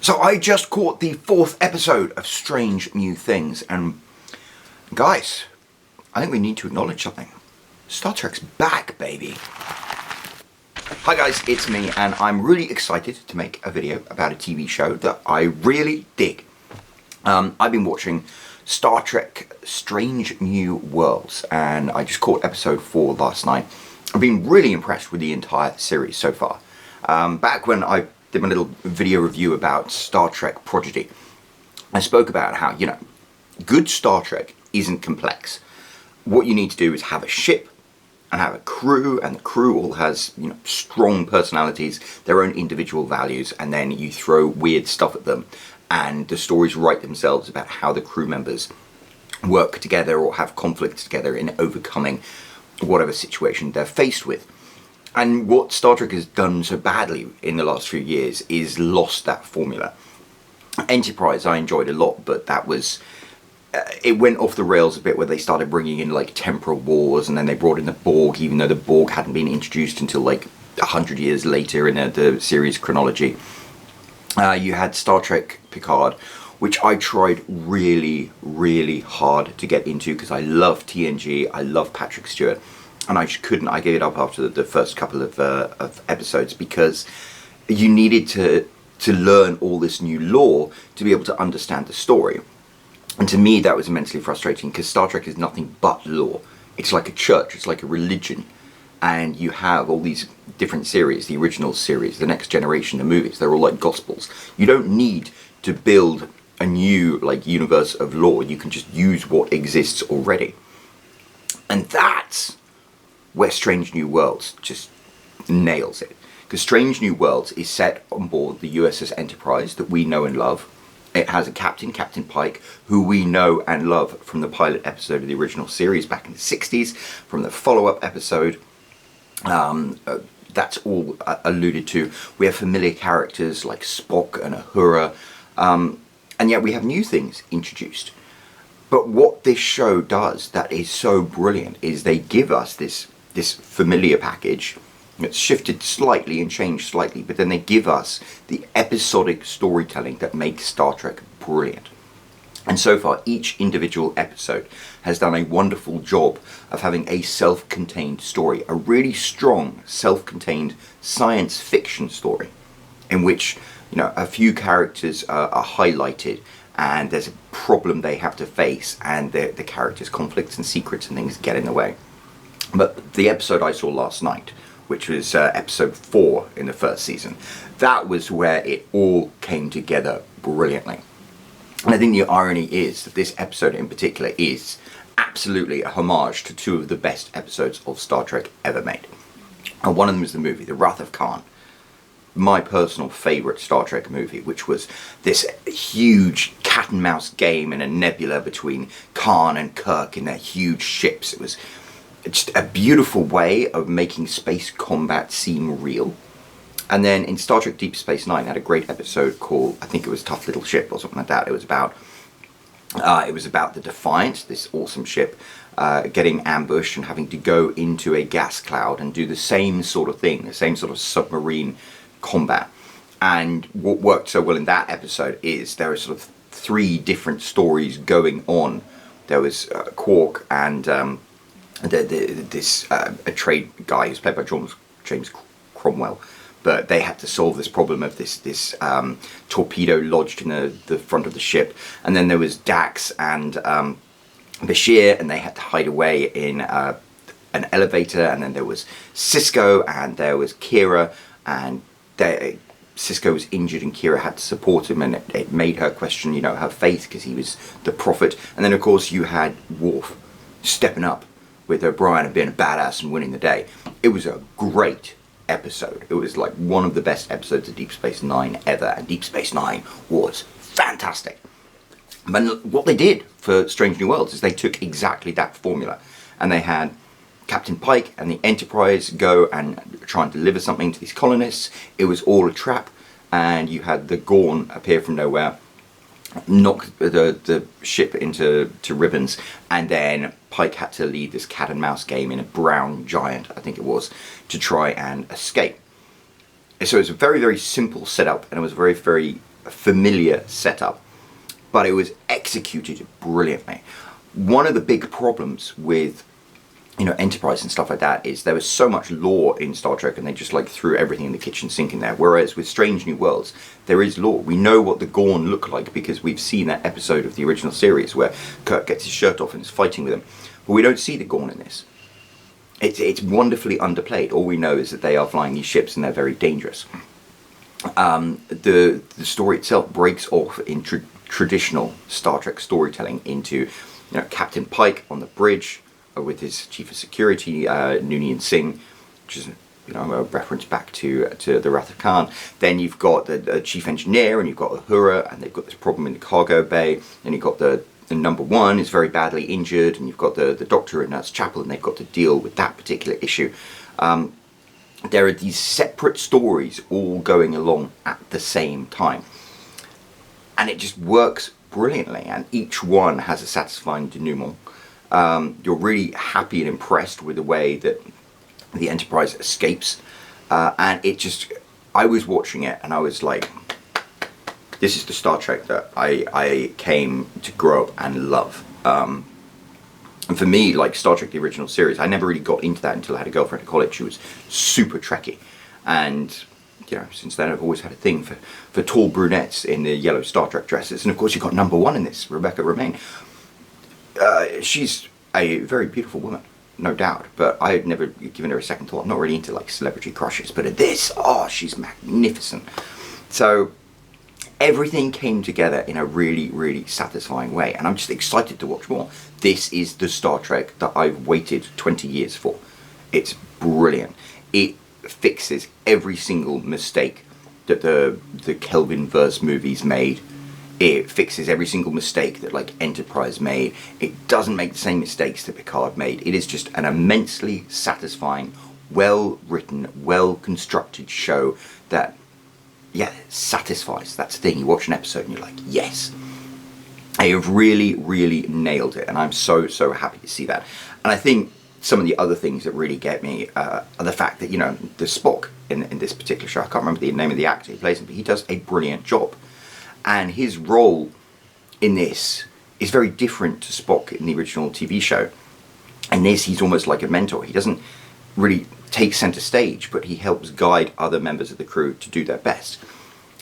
So I just caught the 4th episode of Strange New Things, and guys, I think we need to acknowledge something. Star Trek's back, baby. Hi guys, it's me, and I'm really excited to make a video about a TV show that I really dig. I've been watching Star Trek Strange New Worlds, and I just caught episode 4 last night. I've been really impressed with the entire series so far. Back when I did my little video review about Star Trek Prodigy, I spoke about how, good Star Trek isn't complex. What you need to do is have a ship and have a crew, and the crew all has, strong personalities, their own individual values, and then you throw weird stuff at them, and the stories write themselves about how the crew members work together or have conflicts together in overcoming whatever situation they're faced with. And what Star Trek has done so badly in the last few years is lost that formula. Enterprise I enjoyed a lot, but that was... it went off the rails a bit where they started bringing in like temporal wars, and then they brought in the Borg, even though the Borg hadn't been introduced until like 100 years later in the series chronology. You had Star Trek Picard, which I tried really, really hard to get into because I love TNG, I love Patrick Stewart, and I just couldn't. I gave it up after the first couple of episodes because you needed to learn all this new lore to be able to understand the story. And to me, that was immensely frustrating because Star Trek is nothing but lore. It's like a church, it's like a religion. And you have all these different series, the original series, the Next Generation, the movies, they're all like gospels. You don't need to build a new universe of lore, you can just use what exists already. And that's where Strange New Worlds just nails it. Because Strange New Worlds is set on board the USS Enterprise that we know and love. It has a captain, Captain Pike, who we know and love from the pilot episode of the original series back in the 60s, from the follow-up episode. That's all alluded to. We have familiar characters like Spock and Uhura, and yet we have new things introduced. But what this show does that is so brilliant is they give us this familiar package. It's shifted slightly and changed slightly, but then they give us the episodic storytelling that makes Star Trek brilliant. And so far, each individual episode has done a wonderful job of having a self-contained story, a really strong self-contained science fiction story, in which a few characters are highlighted, and there's a problem they have to face, and the characters' conflicts and secrets and things get in the way. But the episode I saw last night, which was episode 4 in the first season, that was where it all came together brilliantly. And I think the irony is that this episode in particular is absolutely a homage to 2 of the best episodes of Star Trek ever made. And one of them is the movie, The Wrath of Khan. My personal favourite Star Trek movie, which was this huge cat and mouse game in a nebula between Khan and Kirk in their huge ships. It was just a beautiful way of making space combat seem real. And then in Star Trek Deep Space Nine, had a great episode called, I think it was Tough Little Ship or something like that. It was about the Defiant, this awesome ship, getting ambushed and having to go into a gas cloud and do the same sort of thing, the same sort of submarine combat. And what worked so well in that episode is there are sort of 3 different stories going on. There was Quark and a trade guy who's played by James Cromwell. But they had to solve this problem of this torpedo lodged in the front of the ship. And then there was Dax and Bashir, and they had to hide away in an elevator. And then there was Cisco, and there was Kira, and Cisco was injured, and Kira had to support him, and it made her question, her faith, because he was the prophet. And then, of course, you had Worf stepping up with O'Brien and being a badass and winning the day. It was a great episode. It was like one of the best episodes of Deep Space Nine ever, and Deep Space Nine was fantastic. But what they did for Strange New Worlds is they took exactly that formula, and they had Captain Pike and the Enterprise go and try and deliver something to these colonists. It was all a trap, and you had the Gorn appear from nowhere, knock the ship into ribbons, and then Pike had to lead this cat and mouse game in a brown giant, I think it was, to try and escape. So it was a very, very simple setup, and it was very, very familiar setup, but it was executed brilliantly. One of the big problems with Enterprise and stuff like that is there was so much lore in Star Trek, and they just like threw everything in the kitchen sink in there. Whereas with Strange New Worlds, there is lore. We know what the Gorn look like because we've seen that episode of the original series where Kirk gets his shirt off and is fighting with them. But we don't see the Gorn in this. It's wonderfully underplayed. All we know is that they are flying these ships and they're very dangerous. The story itself breaks off in traditional Star Trek storytelling into Captain Pike on the bridge with his chief of security, Noonien Singh, which is a reference back to the Wrath of Khan. Then you've got the chief engineer, and you've got Uhura, and they've got this problem in the cargo bay. Then you've got the number one is very badly injured, and you've got the doctor and Nurse Chapel, and they've got to deal with that particular issue. There are these separate stories all going along at the same time, and it just works brilliantly, and each one has a satisfying denouement. You're really happy and impressed with the way that the Enterprise escapes, and I was watching it and I was like, this is the Star Trek that I came to grow up and love. And for me, like Star Trek the original series, I never really got into that until I had a girlfriend at college who was super Trekkie, and since then I've always had a thing for tall brunettes in the yellow Star Trek dresses. And of course you've got number one in this, Rebecca Romijn. She's a very beautiful woman, no doubt, but I had never given her a second thought. I'm not really into like celebrity crushes, but at this, she's magnificent. So everything came together in a really, really satisfying way, and I'm just excited to watch more. This is the Star Trek that I've waited 20 years for. It's brilliant. It fixes every single mistake that the Kelvin-verse movies made. It fixes every single mistake that like Enterprise made. It doesn't make the same mistakes that Picard made. It is just an immensely satisfying, well written, well constructed show that satisfies. That's the thing. You watch an episode and you're like, yes. They have really, really nailed it, and I'm so happy to see that. And I think some of the other things that really get me are the fact that the Spock in this particular show, I can't remember the name of the actor who plays him, but he does a brilliant job. And his role in this is very different to Spock in the original TV show. In this, he's almost like a mentor. He doesn't really take center stage, but he helps guide other members of the crew to do their best.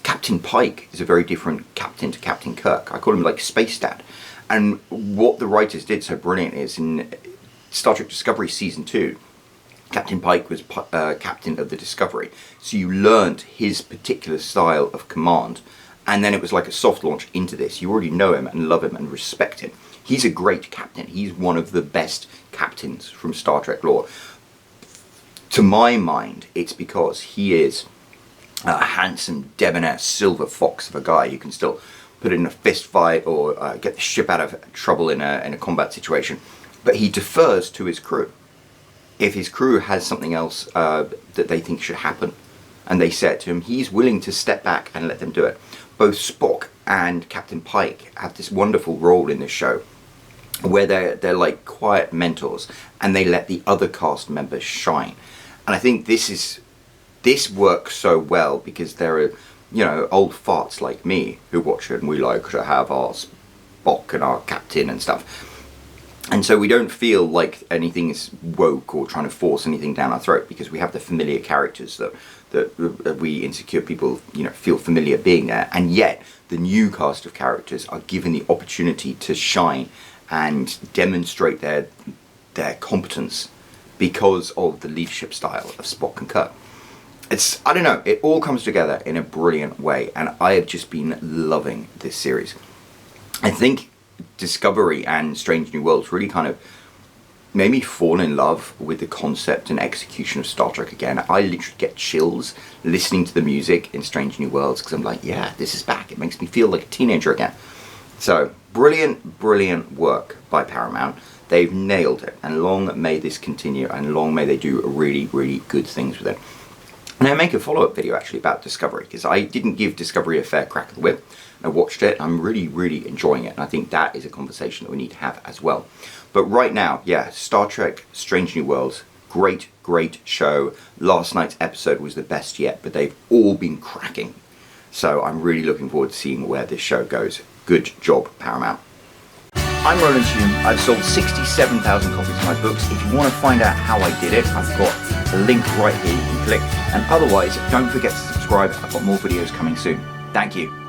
Captain Pike is a very different captain to Captain Kirk. I call him like Space Dad. And what the writers did so brilliant is in Star Trek Discovery Season 2, Captain Pike was captain of the Discovery. So you learned his particular style of command. And then it was like a soft launch into this. You already know him and love him and respect him. He's a great captain. He's one of the best captains from Star Trek lore. To my mind, it's because he is a handsome, debonair, silver fox of a guy who can still put in a fist fight or get the ship out of trouble in a combat situation. But he defers to his crew. If his crew has something else that they think should happen, and they say it to him, he's willing to step back and let them do it. Both Spock and Captain Pike have this wonderful role in this show where they're like quiet mentors, and they let the other cast members shine. And I think this works so well because there are old farts like me who watch it, and we like to have our Spock and our captain and stuff. And so we don't feel like anything is woke or trying to force anything down our throat, because we have the familiar characters that we insecure people feel familiar being there. And yet the new cast of characters are given the opportunity to shine and demonstrate their competence because of the leadership style of Spock and Kirk. I don't know, it all comes together in a brilliant way, and I have just been loving this series. I think Discovery and Strange New Worlds really kind of made me fall in love with the concept and execution of Star Trek again. I literally get chills listening to the music in Strange New Worlds because I'm like, yeah, this is back. It makes me feel like a teenager again. So, brilliant, brilliant work by Paramount. They've nailed it, and long may this continue, and long may they do really, really good things with it. And I make a follow-up video actually about Discovery, because I didn't give Discovery a fair crack of the whip. I watched it, I'm really, really enjoying it, and I think that is a conversation that we need to have as well. But right now, yeah, Star Trek Strange New Worlds, great, great show. Last night's episode was the best yet, but they've all been cracking. So I'm really looking forward to seeing where this show goes. Good job, Paramount. I'm Roland Hume. I've sold 67,000 copies of my books. If you want to find out how I did it, I've got a link right here you can click. And otherwise, don't forget to subscribe. I've got more videos coming soon. Thank you.